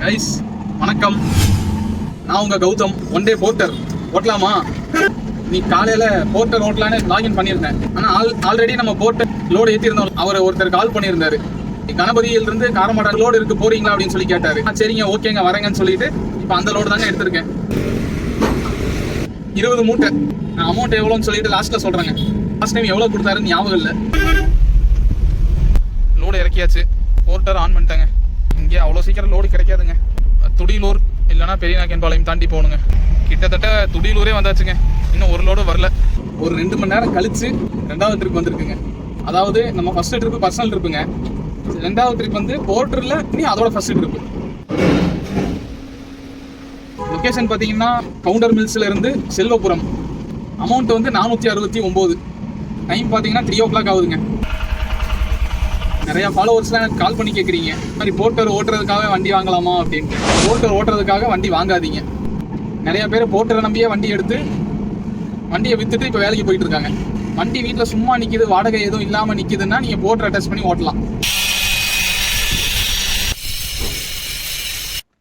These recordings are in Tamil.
கைஸ் வணக்கம், நான் உங்க கௌதம். ஒன் டே போர்ட்டர் ஓட்டலாமா? நீ காலையில போர்ட்டர் ஓட்டலான்னு லாகின் பண்ணியிருந்தேன். ஆனால் ஆல்ரெடி நம்ம போர்ட்டர் லோடு ஏற்றிருந்தோம். அவர் ஒருத்தர் கால் பண்ணியிருந்தாரு. கணபதியிலிருந்து காரமாடா லோடு இருக்கு, போறீங்களா அப்படின்னு சொல்லி கேட்டாரு. சரிங்க, ஓகேங்க, வரேங்கன்னு சொல்லிட்டு இப்போ அந்த லோடு தாங்க எடுத்திருக்கேன். 20 மூட்டை. நான் அமௌண்ட் எவ்வளோன்னு சொல்லிட்டு லாஸ்ட்டில் சொல்கிறேங்க. லாஸ்ட் டைம் எவ்வளோ கொடுத்தாருன்னு ஞாபகம் இல்லை. லோடு இறக்கியாச்சு, போர்ட்டர் ஆன் பண்ணிட்டாங்க. இங்கே அவ்வளோ சீக்கிரம் லோடு கிடைக்காதுங்க. துடியலூர் இல்லைனா பெரியநாயக்கன்பாளையம் தாண்டி போகணுங்க. கிட்டத்தட்ட துடியலூரே வந்தாச்சுங்க. இன்னும் ஒரு லோடு வரல. ஒரு 2 மணி நேரம் கழிச்சு 2வது ட்ரிப் வந்திருக்குங்க. அதாவது நம்ம ஃபர்ஸ்ட் ட்ரிப்பு பர்சனல் ட்ரிப்புங்க. 2வது ட்ரிப் வந்து போர்ட்டரில் இனி அதோட ஃபர்ஸ்ட் ட்ரிப்பு. லொக்கேஷன் பார்த்தீங்கன்னா கவுண்டர் மில்ஸ்ல இருந்து செல்வபுரம். அமௌண்ட் வந்து 469. டைம் பார்த்தீங்கன்னா 3 o'clock ஆகுதுங்க. நிறைய ஃபாலோவர்ஸ்லாம் எனக்கு கால் பண்ணி கேட்குறீங்க, மாதிரி போர்ட்டர் ஓட்டுறதுக்காக வண்டி வாங்கலாமா அப்படின்ட்டு. போர்ட்டர் ஓட்டுறதுக்காக வண்டி வாங்காதீங்க. நிறைய பேர் போர்ட்டரை நம்பியே வண்டி எடுத்து வண்டியை விற்றுட்டு இப்போ வேலைக்கு போயிட்டு இருக்காங்க. வண்டி வீட்டில் சும்மா நிற்கிது, வாடகை எதுவும் இல்லாமல் நிற்கிதுன்னா நீங்கள் போர்ட்டரை டெஸ்ட் பண்ணி ஓட்டலாம்.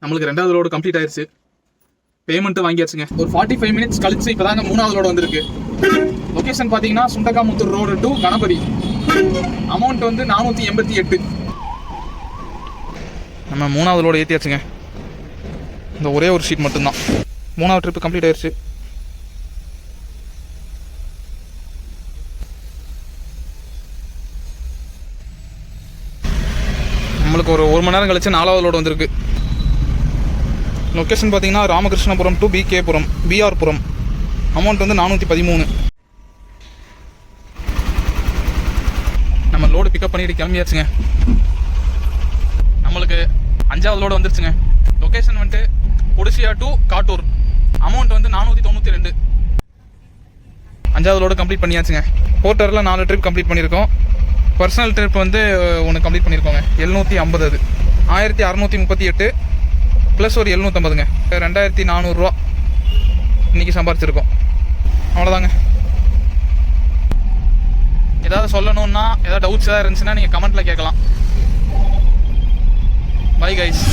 நம்மளுக்கு 2வது லோடு கம்ப்ளீட் ஆயிடுச்சு. பேமெண்ட்டு வாங்கியாச்சுங்க. ஒரு 45 minutes கழிச்சு இப்போ தாங்க 3வது லோடு வந்திருக்கு. லொக்கேஷன் பார்த்தீங்கன்னா Sundakkamuthur road to Ganapathy. Amount வந்து 488. நம்ம 3வது லோடு ஏற்றியாச்சுங்க. இந்த ஒரே ஒரு ஷீட் மட்டும்தான். 3வது ட்ரிப்பு கம்ப்ளீட் ஆயிடுச்சு. நம்மளுக்கு ஒரு 1 மணி நேரம் கழிச்சு 4வது லோடு வந்திருக்கு. லொக்கேஷன் பார்த்தீங்கன்னா ராமகிருஷ்ணபுரம் டு பிகேபுரம், பிஆர்புரம். அமௌண்ட் வந்து 413. நம்ம லோடு பிக்கப் பண்ணிட்டு கிளம்பியாச்சுங்க. நம்மளுக்கு 5வது லோடு வந்துருச்சுங்க. லொக்கேஷன் வந்துட்டு ஒடிசியா டு காட்டூர். அமௌண்ட் வந்து 492. 5வது லோடு கம்ப்ளீட் பண்ணியாச்சுங்க. போர்ட்டரில் 4 ட்ரிப் கம்ப்ளீட் பண்ணியிருக்கோம். பர்சனல் ட்ரிப் வந்து ஒன்று கம்ப்ளீட் பண்ணியிருக்கோங்க. 750. அது 1638 ப்ளஸ் ஒரு 750ங்க. 2400 ரூபா இன்றைக்கி சம்பாரிச்சிருக்கோம். அவ்வளோதாங்க. ஏதாவது சொல்லணுன்னா, ஏதாவது டவுட்ஸ் ஏதாவது இருந்துச்சுன்னா நீங்கள் கமெண்ட்டில் கேட்கலாம். Bye guys.